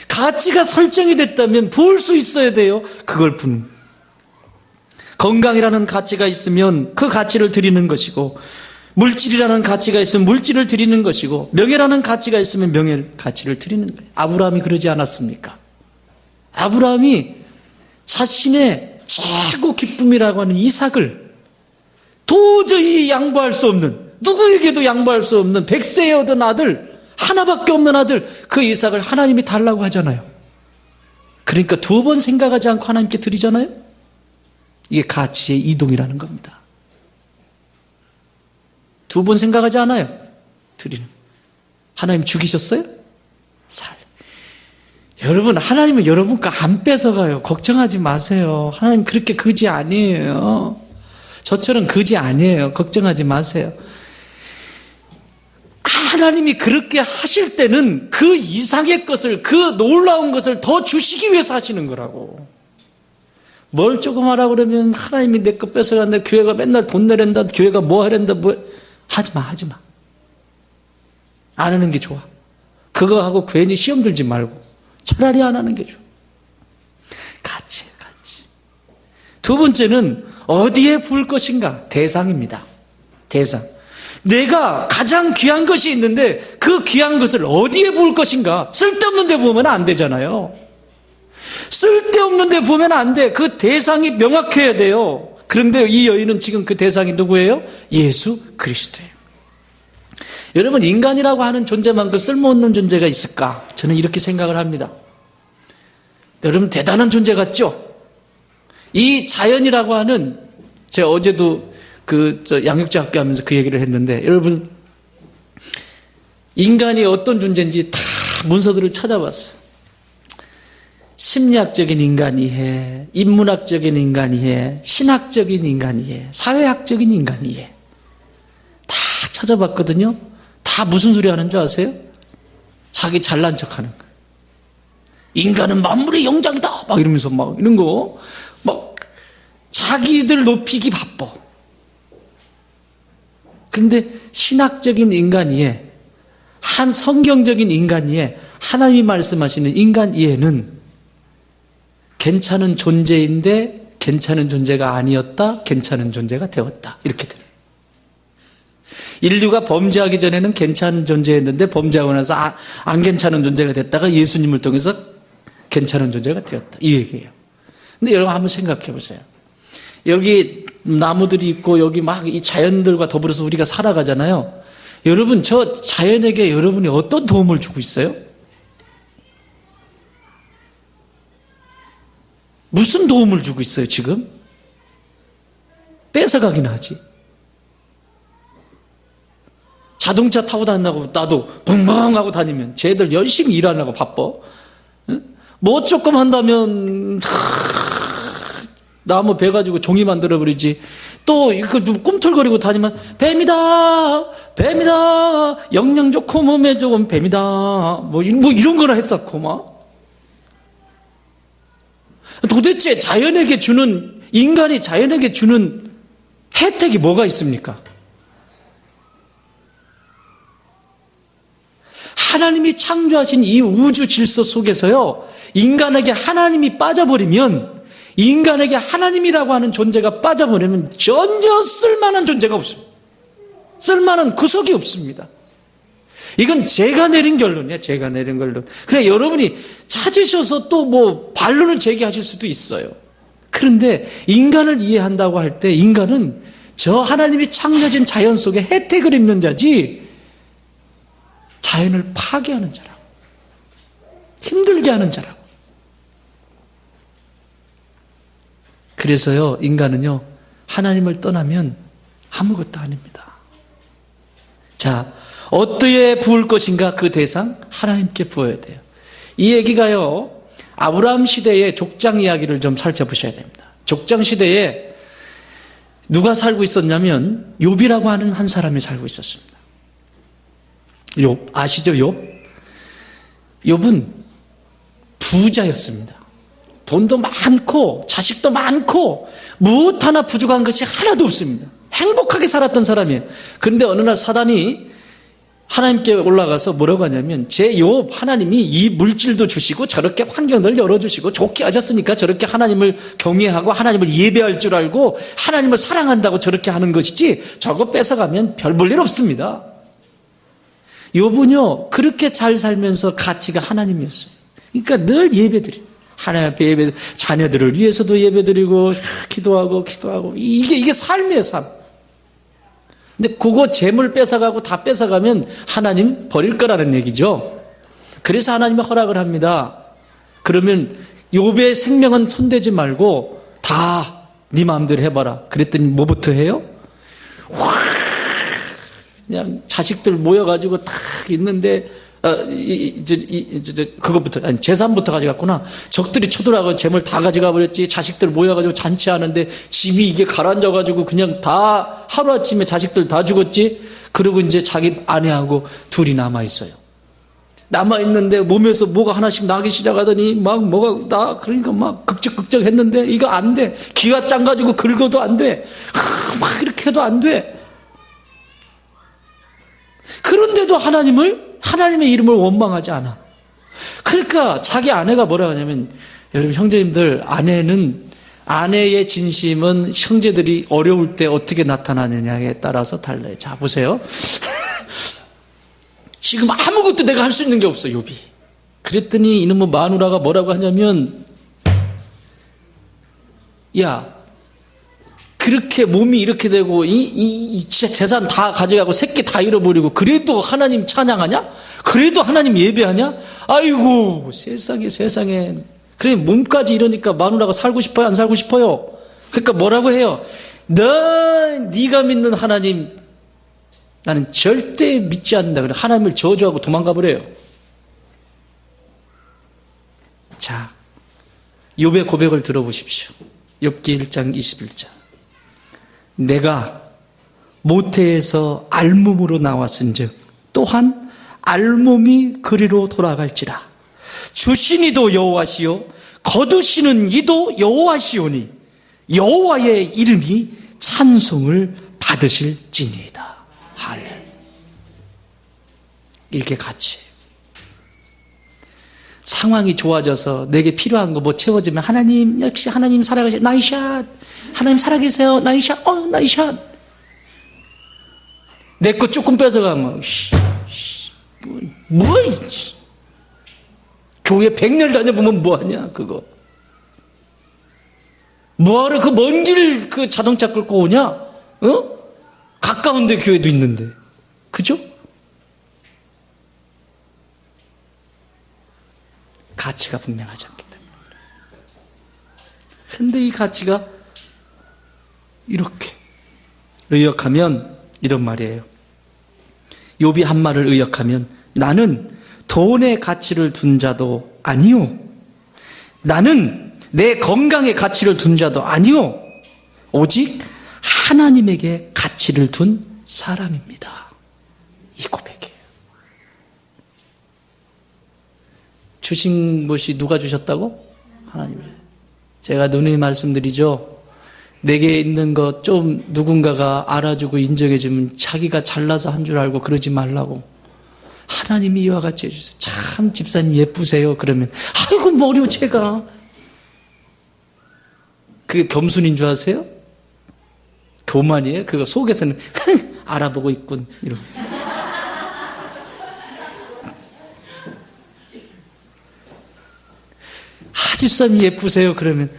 가치가 설정이 됐다면 부을 수 있어야 돼요. 그걸 부는. 건강이라는 가치가 있으면 그 가치를 드리는 것이고, 물질이라는 가치가 있으면 물질을 드리는 것이고, 명예라는 가치가 있으면 명예 가치를 드리는 거예요. 아브라함이 그러지 않았습니까? 아브라함이 자신의 최고 기쁨이라고 하는 이삭을 도저히 양보할 수 없는, 누구에게도 양보할 수 없는 100세에 얻은 아들, 하나밖에 없는 아들, 그 이삭을 하나님이 달라고 하잖아요. 그러니까 두 번 생각하지 않고 하나님께 드리잖아요. 이게 가치의 이동이라는 겁니다. 두 번 생각하지 않아요. 드리는. 하나님 죽이셨어요? 여러분, 하나님은 여러분 거 안 뺏어가요. 걱정하지 마세요. 하나님 그렇게 거지 아니에요. 저처럼 거지 아니에요. 걱정하지 마세요. 하나님이 그렇게 하실 때는 그 이상의 것을, 그 놀라운 것을 더 주시기 위해서 하시는 거라고. 뭘 조금 하라 그러면 하나님이 내 거 뺏어간다, 교회가 맨날 돈 내란다, 교회가 뭐 하란다, 하지 마. 안 하는 게 좋아. 그거 하고 괜히 시험 들지 말고 차라리 안 하는 게 좋아. 가치. 두 번째는 어디에 부을 것인가? 대상입니다. 대상. 내가 가장 귀한 것이 있는데 그 귀한 것을 어디에 부을 것인가? 쓸데없는 데 부으면 안 되잖아요. 쓸데없는 데 부으면 안 돼. 그 대상이 명확해야 돼요. 그런데 이 여인은 지금 그 대상이 누구예요? 예수 그리스도예요. 여러분, 인간이라고 하는 존재만큼 쓸모없는 존재가 있을까? 저는 이렇게 생각을 합니다. 여러분, 대단한 존재 같죠? 이 자연이라고 하는, 제가 어제도 양육자 학교 하면서 그 얘기를 했는데, 여러분, 인간이 어떤 존재인지 다 문서들을 찾아봤어요. 심리학적인 인간 이해, 인문학적인 인간 이해, 신학적인 인간 이해, 사회학적인 인간 이해. 다 찾아봤거든요. 다 무슨 소리 하는 줄 아세요? 자기 잘난 척 하는 거예요. 인간은 만물의 영장이다! 막 이러면서 막 이런 거, 막 자기들 높이기 바빠. 그런데 신학적인 인간 이해, 한 성경적인 인간 이해, 하나님이 말씀하시는 인간 이해는 괜찮은 존재인데 괜찮은 존재가 아니었다, 괜찮은 존재가 되었다. 이렇게 돼요. 인류가 범죄하기 전에는 괜찮은 존재였는데 범죄하고 나서 안 괜찮은 존재가 됐다가 예수님을 통해서 괜찮은 존재가 되었다. 이 얘기예요. 근데 여러분 한번 생각해 보세요. 여기 나무들이 있고 여기 막 이 자연들과 더불어서 우리가 살아가잖아요. 여러분, 저 자연에게 여러분이 어떤 도움을 주고 있어요? 무슨 도움을 주고 있어요, 지금? 뺏어가긴 하지. 자동차 타고 다닌다고 나도 붕붕 하고 다니면 쟤들 열심히 일하려고 바빠. 뭐 조금 한다면 나무 배 가지고 종이 만들어버리지. 또 이거 좀 꿈틀거리고 다니면 뱀이다 영양 좋고 몸에 좋은 뱀이다 뭐 이런 거나 했었고 막. 도대체 인간이 자연에게 주는 혜택이 뭐가 있습니까? 하나님이 창조하신 이 우주 질서 속에서요, 인간에게 하나님이 빠져버리면, 인간에게 하나님이라고 하는 존재가 빠져버리면 전혀 쓸만한 존재가 없습니다. 쓸만한 구석이 없습니다. 이건 제가 내린 결론이에요. 제가 내린 결론. 그래, 여러분이 찾으셔서 또 뭐 반론을 제기하실 수도 있어요. 그런데 인간을 이해한다고 할 때 인간은 저 하나님이 창조진 자연 속에 혜택을 입는 자지 자연을 파괴하는 자라고, 힘들게 하는 자라고. 그래서요, 인간은요, 하나님을 떠나면 아무것도 아닙니다. 자, 어디에 부을 것인가? 그 대상 하나님께 부어야 돼요. 이 얘기가요, 아브라함 시대의 족장 이야기를 좀 살펴보셔야 됩니다. 족장 시대에 누가 살고 있었냐면 욥이라고 하는 한 사람이 살고 있었습니다. 욥, 아시죠? 욥은 부자였습니다. 돈도 많고 자식도 많고 무엇 하나 부족한 것이 하나도 없습니다. 행복하게 살았던 사람이에요. 그런데 어느 날 사단이 하나님께 올라가서 뭐라고 하냐면, 제 욥 하나님이 이 물질도 주시고 저렇게 환경을 열어주시고 좋게 하셨으니까 저렇게 하나님을 경외하고 하나님을 예배할 줄 알고 하나님을 사랑한다고 저렇게 하는 것이지, 저거 뺏어가면 별 볼 일 없습니다. 욥은요 그렇게 잘 살면서 가치가 하나님이었어요. 그러니까 늘 예배드려요. 하나님 앞에 예배, 자녀들을 위해서도 예배드리고 기도하고 이게 삶이에요. 삶. 근데 그거 재물 뺏어가고 다 뺏어가면 하나님 버릴 거라는 얘기죠. 그래서 하나님이 허락을 합니다. 그러면 욥의 생명은 손대지 말고 다 네 마음대로 해봐라. 그랬더니 뭐부터 해요? 그냥 자식들 모여가지고 딱 있는데 그것부터, 아니, 재산부터 가져갔구나. 적들이 쳐들어가고 재물 다 가져가 버렸지. 자식들 모여가지고 잔치하는데 집이 이게 가라앉아가지고 그냥 다 하루아침에 자식들 다 죽었지. 그리고 이제 자기 아내하고 둘이 남아있어요. 남아있는데 몸에서 뭐가 하나씩 나기 시작하더니 막 뭐가 나, 그러니까 막 극적극적 했는데 이거 안 돼. 기가 짱가지고 긁어도 안 돼. 막 이렇게 해도 안 돼. 그런데도 하나님의 이름을 원망하지 않아. 그러니까 자기 아내가 뭐라 하냐면, 여러분 형제님들, 아내의 진심은 형제들이 어려울 때 어떻게 나타나느냐에 따라서 달라요. 자, 보세요. 지금 아무것도 내가 할 수 있는 게 없어, 욥이. 그랬더니 이놈의 마누라가 뭐라고 하냐면, 야, 그렇게 몸이 이렇게 되고 진짜 재산 다 가져가고 새끼 다 잃어버리고 그래도 하나님 찬양하냐? 그래도 하나님 예배하냐? 아이고 세상에. 그래 몸까지 이러니까 마누라가 살고 싶어요? 안 살고 싶어요? 그러니까 뭐라고 해요? 네가 믿는 하나님 나는 절대 믿지 않는다. 그래 하나님을 저주하고 도망가 버려요. 자, 욥의 고백을 들어보십시오. 욥기 1장 21절. 내가 모태에서 알몸으로 나왔은즉 또한 알몸이 그리로 돌아갈지라. 주신 이도 여호와시요 거두시는 이도 여호와시오니 여호와의 이름이 찬송을 받으실지니이다. 할렐루야. 이렇게 같이 상황이 좋아져서 내게 필요한 거 뭐 채워지면 하나님 역시 하나님 살아계세요. 나이샷. 하나님 살아계세요. 나이샷. 나이샷. 내 거 조금 뺏어가면 뭐 교회 100년 다녀보면 뭐하냐 그거. 뭐하러 그 먼 길 그 자동차 끌고 오냐? 어? 가까운 데 교회도 있는데. 그죠? 가치가 분명하지 않기 때문에. 근데 이 가치가 이렇게 의역하면 이런 말이에요. 욥이 한 말을 의역하면 나는 돈의 가치를 둔 자도 아니요. 나는 내 건강의 가치를 둔 자도 아니요. 오직 하나님에게 가치를 둔 사람입니다. 이 고백이에요. 주신 것이 누가 주셨다고? 하나님이. 제가 누누이 말씀드리죠. 내게 있는 것 좀 누군가가 알아주고 인정해주면 자기가 잘나서 한 줄 알고 그러지 말라고. 하나님이 이와 같이 해주세요. 참 집사님 예쁘세요. 그러면 아이고 머리요 제가. 그게 겸손인 줄 아세요? 교만이에요. 그거 속에서는 알아보고 있군 이러고. 집사님이 예쁘세요. 그러면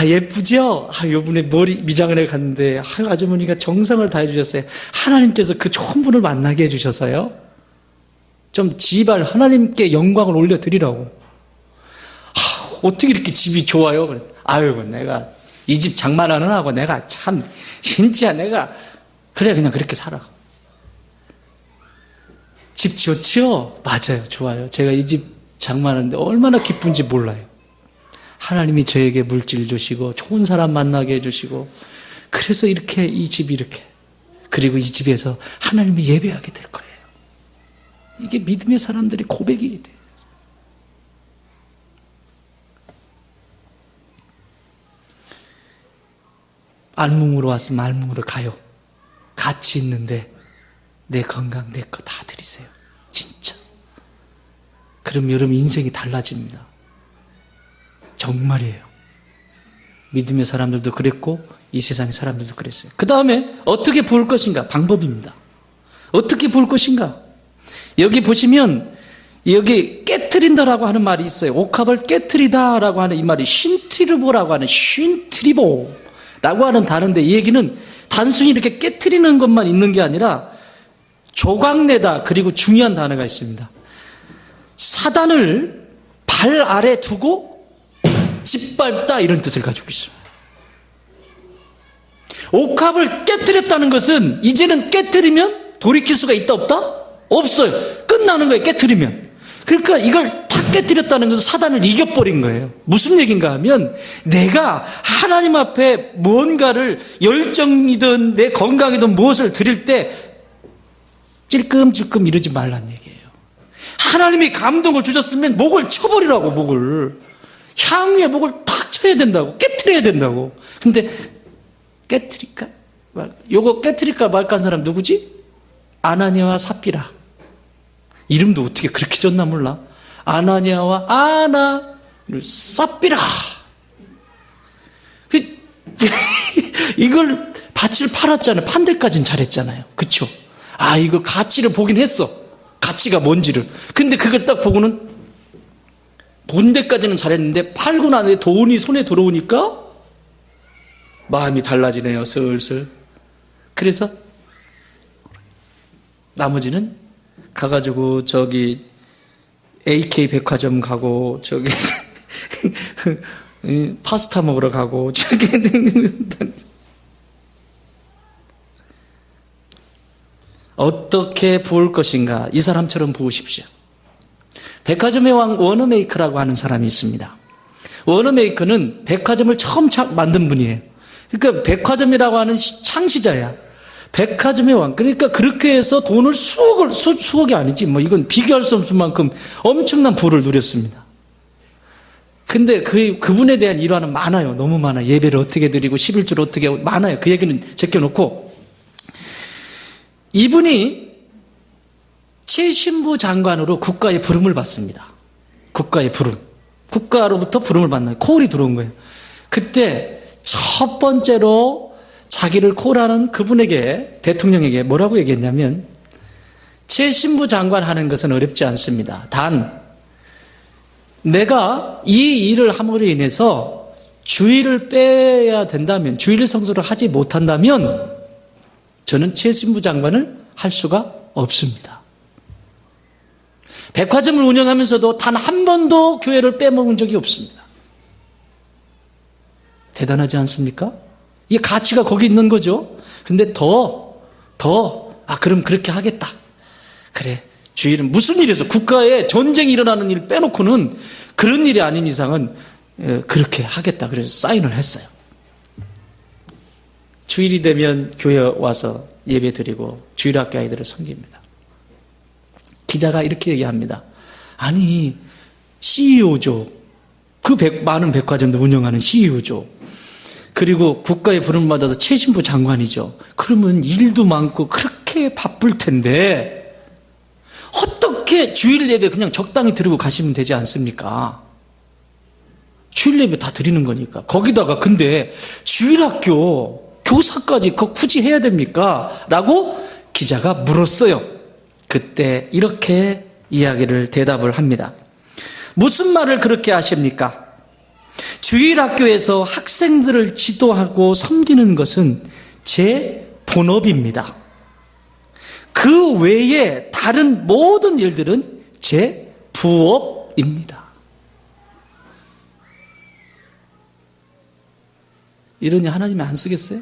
예쁘죠? 요번에 머리 미장을 해 갔는데 아주머니가 정성을 다해 주셨어요. 하나님께서 그 좋은 분을 만나게 해 주셔서요. 좀 집안 하나님께 영광을 올려드리라고. 어떻게 이렇게 집이 좋아요? 그래. 아이고 내가 이 집 장만하는 하고 내가 참 진짜 내가 그래 그냥 그렇게 살아. 집 좋지요? 맞아요. 좋아요. 제가 이 집 장만하는데 얼마나 기쁜지 몰라요. 하나님이 저에게 물질 주시고 좋은 사람 만나게 해주시고 그래서 이렇게 이 집이 이렇게 그리고 이 집에서 하나님을 예배하게 될 거예요. 이게 믿음의 사람들의 고백이 돼요. 알몸으로 왔으면 알몸으로 가요. 가치 있는데 내 건강 내 거 다 드리세요. 진짜. 그럼 여러분 인생이 달라집니다. 정말이에요. 믿음의 사람들도 그랬고 이 세상의 사람들도 그랬어요. 그 다음에 어떻게 부을 것인가? 방법입니다. 어떻게 부을 것인가? 여기 보시면 여기 깨트린다라고 하는 말이 있어요. 옥합을 깨트리다라고 하는 이 말이 쉰트리보라고 하는 쉰트리보라고 하는 단어인데 이 얘기는 단순히 이렇게 깨트리는 것만 있는 게 아니라 조각내다 그리고 중요한 단어가 있습니다. 사단을 발 아래 두고 짓밟다 이런 뜻을 가지고 있습니다. 옥합을 깨트렸다는 것은 이제는 깨트리면 돌이킬 수가 있다 없다? 없어요. 끝나는 거예요. 깨트리면. 그러니까 이걸 탁 깨트렸다는 것은 사단을 이겨버린 거예요. 무슨 얘기인가 하면 내가 하나님 앞에 뭔가를 열정이든 내 건강이든 무엇을 드릴 때 찔끔찔끔 이러지 말란 얘기예요. 하나님이 감동을 주셨으면 목을 쳐버리라고. 목을 향유에 목을 탁 쳐야 된다고. 깨트려야 된다고. 근데 깨트릴까? 요거 깨트릴까 말까 한 사람 누구지? 아나니아와 삽비라. 이름도 어떻게 그렇게 졌나 몰라. 아나니아와 삽비라. 이걸 밭을 팔았잖아요. 판 데까지는 잘했잖아요. 그쵸? 이거 가치를 보긴 했어. 가치가 뭔지를. 근데 그걸 딱 보고는 본 데까지는 잘했는데 팔고 나서 돈이 손에 들어오니까 마음이 달라지네요. 슬슬. 그래서 나머지는 가가지고 저기 AK 백화점 가고 저기 파스타 먹으러 가고 저기 어떻게 부을 것인가? 이 사람처럼 부으십시오. 백화점의 왕 워너메이커라고 하는 사람이 있습니다. 워너메이커는 백화점을 처음 만든 분이에요. 그러니까 백화점이라고 하는 창시자야. 백화점의 왕. 그러니까 그렇게 해서 돈을 수억이 아니지. 이건 비교할 수 없을 만큼 엄청난 부를 누렸습니다. 근데 그분에 대한 일화는 많아요. 너무 많아요. 예배를 어떻게 드리고 11조를 어떻게 하고 많아요. 그 얘기는 제껴놓고 이분이 최신부 장관으로 국가의 부름을 받습니다. 국가의 부름. 국가로부터 부름을 받나요? 콜이 들어온 거예요. 그때 첫 번째로 자기를 콜하는 그분에게, 대통령에게 뭐라고 얘기했냐면, 최신부 장관 하는 것은 어렵지 않습니다. 단 내가 이 일을 함으로 인해서 주의를 빼야 된다면, 주의를 성소를 하지 못한다면 저는 최신부 장관을 할 수가 없습니다. 백화점을 운영하면서도 단 한 번도 교회를 빼먹은 적이 없습니다. 대단하지 않습니까? 이 가치가 거기 있는 거죠. 근데 그럼 그렇게 하겠다. 그래, 주일은 무슨 일에서 국가에 전쟁이 일어나는 일 빼놓고는 그런 일이 아닌 이상은 그렇게 하겠다. 그래서 사인을 했어요. 주일이 되면 교회 와서 예배 드리고 주일학교 아이들을 섬깁니다. 기자가 이렇게 얘기합니다. 아니, CEO죠. 많은 백화점도 운영하는 CEO죠. 그리고 국가의 부름을 받아서 최신부 장관이죠. 그러면 일도 많고 그렇게 바쁠 텐데 어떻게 주일 예배 그냥 적당히 드리고 가시면 되지 않습니까? 주일 예배 다 드리는 거니까. 거기다가 근데 주일학교 교사까지 그거 굳이 해야 됩니까? 라고 기자가 물었어요. 그때 이렇게 대답을 합니다. 무슨 말을 그렇게 하십니까? 주일학교에서 학생들을 지도하고 섬기는 것은 제 본업입니다. 그 외에 다른 모든 일들은 제 부업입니다. 이러니 하나님이 안 쓰겠어요?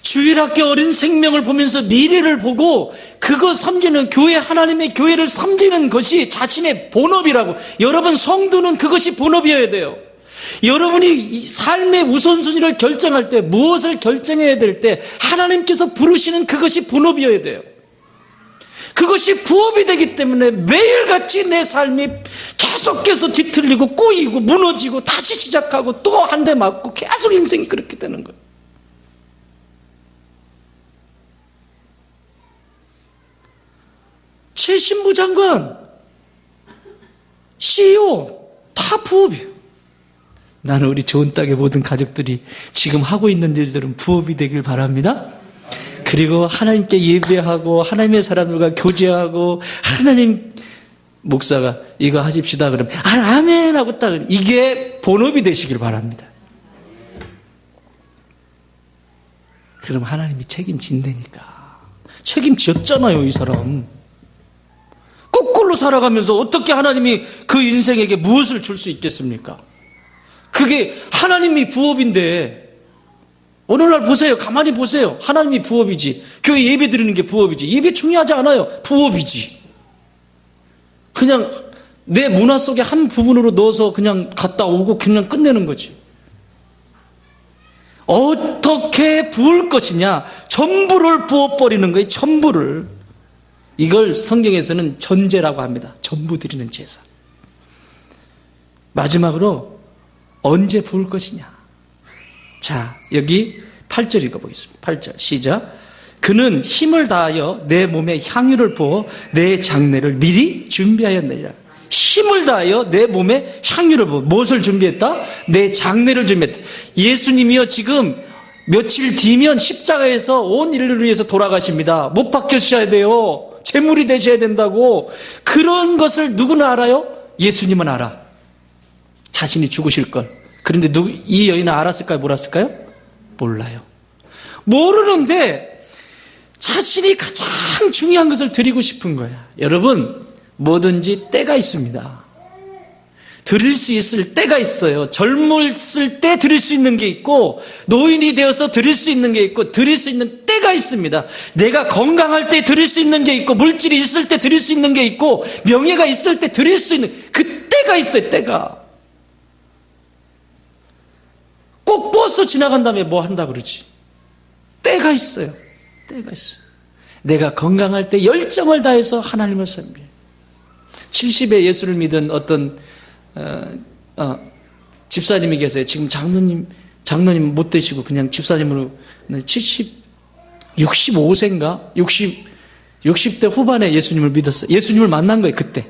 주일학교 어린 생명을 보면서 미래를 보고 그거 섬기는 교회, 하나님의 교회를 섬기는 것이 자신의 본업이라고. 여러분, 성도는 그것이 본업이어야 돼요. 여러분이 삶의 우선순위를 결정할 때, 무엇을 결정해야 될 때 하나님께서 부르시는 그것이 본업이어야 돼요. 그것이 부업이 되기 때문에 매일같이 내 삶이 계속해서 뒤틀리고 꼬이고 무너지고 다시 시작하고 또 한 대 맞고 계속 인생이 그렇게 되는 거예요. 최신부 장관, CEO 다 부업이에요. 나는 우리 좋은 땅의 모든 가족들이 지금 하고 있는 일들은 부업이 되길 바랍니다. 그리고 하나님께 예배하고 하나님의 사람들과 교제하고 하나님 목사가 이거 하십시다 그러면 아멘 하고 딱 이게 본업이 되시길 바랍니다. 그럼 하나님이 책임진다니까. 책임졌잖아요, 이 사람. 거꾸로 살아가면서 어떻게 하나님이 그 인생에게 무엇을 줄 수 있겠습니까? 그게 하나님이 부업인데 오늘날 보세요. 가만히 보세요. 하나님이 부업이지. 교회 예배 드리는 게 부업이지. 예배 중요하지 않아요. 부업이지. 그냥 내 문화 속에 한 부분으로 넣어서 그냥 갔다 오고 그냥 끝내는 거지. 어떻게 부을 것이냐. 전부를 부어버리는 거예요. 전부를. 이걸 성경에서는 전제라고 합니다. 전부 드리는 제사. 마지막으로 언제 부을 것이냐. 자, 여기 8절 읽어보겠습니다. 8절 시작. 그는 힘을 다하여 내 몸에 향유를 부어 내 장례를 미리 준비하였느니라. 힘을 다하여 내 몸에 향유를 부어 무엇을 준비했다? 내 장례를 준비했다. 예수님이요 지금 며칠 뒤면 십자가에서 온 인류를 위해서 돌아가십니다. 못 박혀주셔야 돼요. 제물이 되셔야 된다고. 그런 것을 누구는 알아요? 예수님은 알아. 자신이 죽으실 걸. 그런데 이 여인은 알았을까요? 몰랐을까요? 몰라요. 모르는데 자신이 가장 중요한 것을 드리고 싶은 거야. 여러분, 뭐든지 때가 있습니다. 드릴 수 있을 때가 있어요. 젊었을 때 드릴 수 있는 게 있고 노인이 되어서 드릴 수 있는 게 있고 드릴 수 있는 때가 있습니다. 내가 건강할 때 드릴 수 있는 게 있고 물질이 있을 때 드릴 수 있는 게 있고 명예가 있을 때 드릴 수 있는 그 때가 있어요. 때가. 꼭 버스 지나간 다음에 뭐 한다 그러지. 때가 있어요. 때가 있어요. 내가 건강할 때 열정을 다해서 하나님을 섬겨요. 70에 예수를 믿은 어떤 집사님이 계세요. 지금 장로님 못 되시고 그냥 집사님으로 65세인가? 60대 후반에 예수님을 믿었어요. 예수님을 만난 거예요, 그때.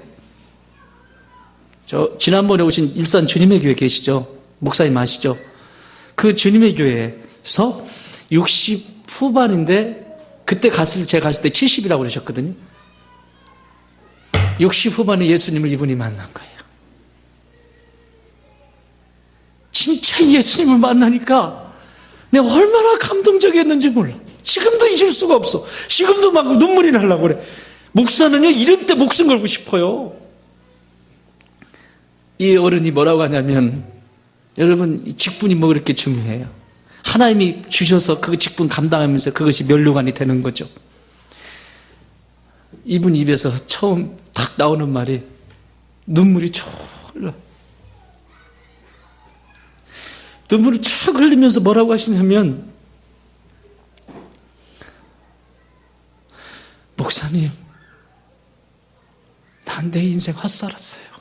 지난번에 오신 일산 주님의 교회 계시죠? 목사님 아시죠? 그 주님의 교회에서 60 후반인데 그때 제가 갔을 때 70이라고 그러셨거든요. 60 후반에 예수님을 이분이 만난 거예요. 진짜 예수님을 만나니까 내가 얼마나 감동적이었는지 몰라. 지금도 잊을 수가 없어. 지금도 막 눈물이 나려고 그래. 목사는요, 이런 때 목숨 걸고 싶어요. 이 어른이 뭐라고 하냐면, 여러분, 이 직분이 뭐 그렇게 중요해요. 하나님이 주셔서 그 직분 감당하면서 그것이 면류관이 되는 거죠. 이분 입에서 처음 탁 나오는 말이 눈물이 쭉 흘러. 눈물을 쭉 흘리면서 뭐라고 하시냐면, 목사님, 난 내 인생 헛살았어요.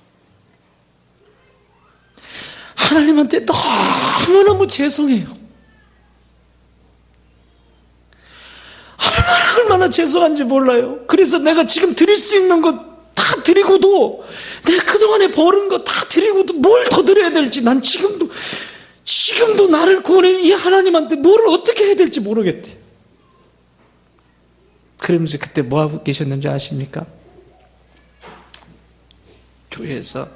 하나님한테 너무너무 죄송해요. 얼마나 죄송한지 몰라요. 그래서 내가 지금 드릴 수 있는 것 다 드리고도, 내가 그동안에 벌은 거 다 드리고도 뭘 더 드려야 될지 난 지금도 나를 구원해 이 하나님한테 뭐를 어떻게 해야 될지 모르겠대. 그러면서 그때 뭐 하고 계셨는지 아십니까? 교회에서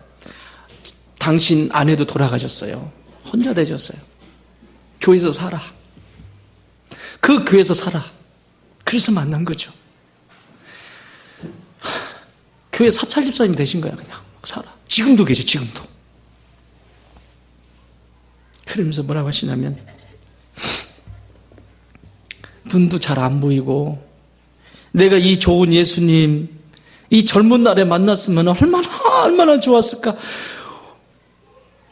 당신 아내도 돌아가셨어요. 혼자 되셨어요. 교회에서 살아. 그 교회에서 살아. 그래서 만난 거죠. 교회 사찰 집사님이 되신 거야. 그냥 살아. 지금도 계셔. 지금도. 그러면서 뭐라고 하시냐면, 눈도 잘 안 보이고, 내가 이 좋은 예수님, 이 젊은 날에 만났으면 얼마나 좋았을까.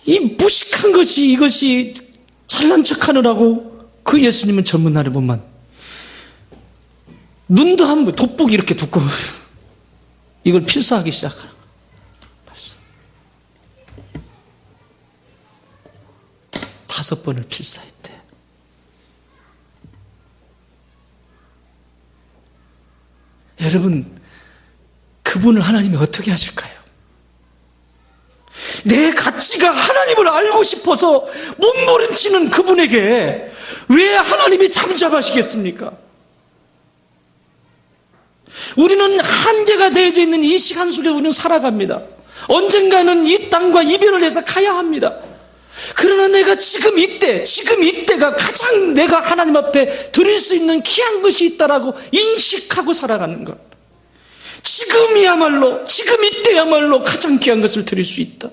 이 무식한 것이, 이것이 잘난 척 하느라고 그 예수님은 젊은 날에 못 눈도 한 번, 돋보기 이렇게 두꺼워. 이걸 필사하기 시작하는 거예요. 다섯 번을 필사했대. 여러분, 그분을 하나님이 어떻게 하실까요? 내 가치가 하나님을 알고 싶어서 몸부림치는 그분에게 왜 하나님이 잠잠하시겠습니까? 우리는 한계가 되어져 있는 이 시간 속에 우리는 살아갑니다. 언젠가는 이 땅과 이별을 해서 가야 합니다. 그러나 내가 지금 이때가 가장 내가 하나님 앞에 드릴 수 있는 귀한 것이 있다라고 인식하고 살아가는 것. 지금 이때야말로 가장 귀한 것을 드릴 수 있다.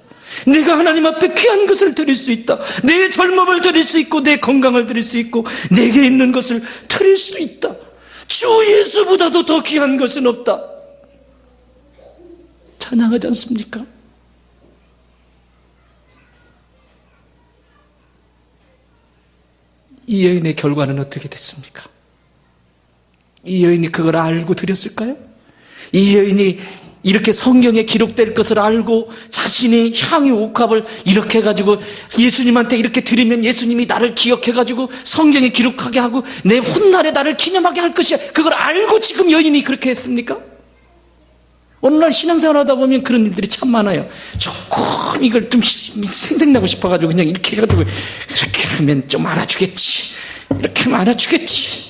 내가 하나님 앞에 귀한 것을 드릴 수 있다. 내 젊음을 드릴 수 있고 내 건강을 드릴 수 있고 내게 있는 것을 드릴 수 있다. 주 예수보다도 더 귀한 것은 없다. 찬양하지 않습니까? 이 여인의 결과는 어떻게 됐습니까? 이 여인이 그걸 알고 드렸을까요? 이 여인이 이렇게 성경에 기록될 것을 알고 자신이 향유 옥합을 이렇게 해가지고 예수님한테 이렇게 드리면 예수님이 나를 기억해가지고 성경에 기록하게 하고 내 훗날에 나를 기념하게 할 것이야. 그걸 알고 지금 여인이 그렇게 했습니까? 오늘날 신앙생활 하다 보면 그런 일들이 참 많아요. 조금 이걸 좀 생생내고 싶어가지고 그냥 이렇게 해가지고 이렇게 하면 좀 알아주겠지. 이렇게 하면 알아주겠지.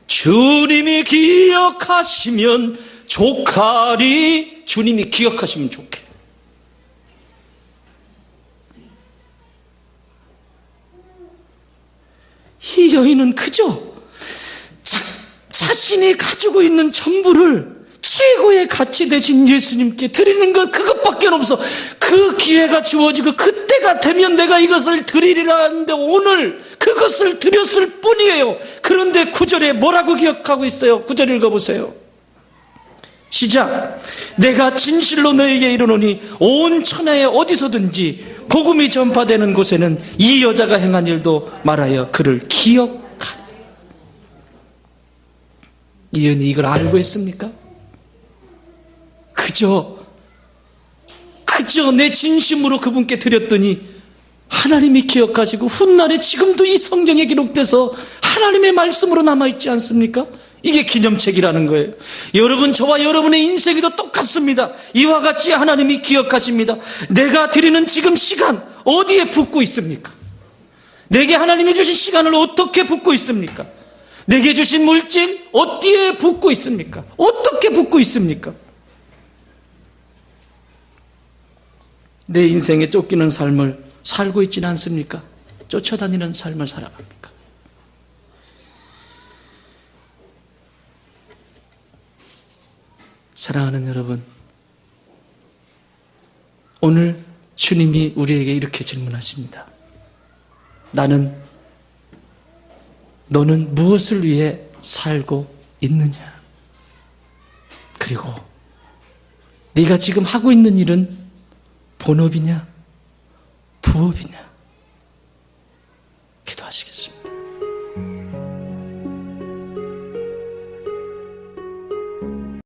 주님이 기억하시면 족하리. 주님이 기억하시면 좋게. 이 여인은 그저 자신이 가지고 있는 전부를 최고의 가치 되신 예수님께 드리는 것 그것밖에 없어. 그 기회가 주어지고 그때가 되면 내가 이것을 드리리라 하는데 오늘 그것을 드렸을 뿐이에요. 그런데 9절에 뭐라고 기억하고 있어요? 9절 읽어보세요. 시작. 내가 진실로 너에게 이르노니 온 천하에 어디서든지 복음이 전파되는 곳에는 이 여자가 행한 일도 말하여 그를 기억하라. 이 여인이 이걸 알고 했습니까? 그저 내 진심으로 그분께 드렸더니 하나님이 기억하시고 훗날에 지금도 이 성경에 기록돼서 하나님의 말씀으로 남아있지 않습니까? 이게 기념책이라는 거예요. 여러분, 저와 여러분의 인생에도 똑같습니다. 이와 같이 하나님이 기억하십니다. 내가 드리는 지금 시간 어디에 붓고 있습니까? 내게 하나님이 주신 시간을 어떻게 붓고 있습니까? 내게 주신 물질 어디에 붓고 있습니까? 어떻게 붓고 있습니까? 내 인생에 쫓기는 삶을 살고 있지는 않습니까? 쫓아다니는 삶을 살아갑니까? 사랑하는 여러분, 오늘 주님이 우리에게 이렇게 질문하십니다. 너는 무엇을 위해 살고 있느냐? 그리고 네가 지금 하고 있는 일은 본업이냐? 부업이냐? 기도하시기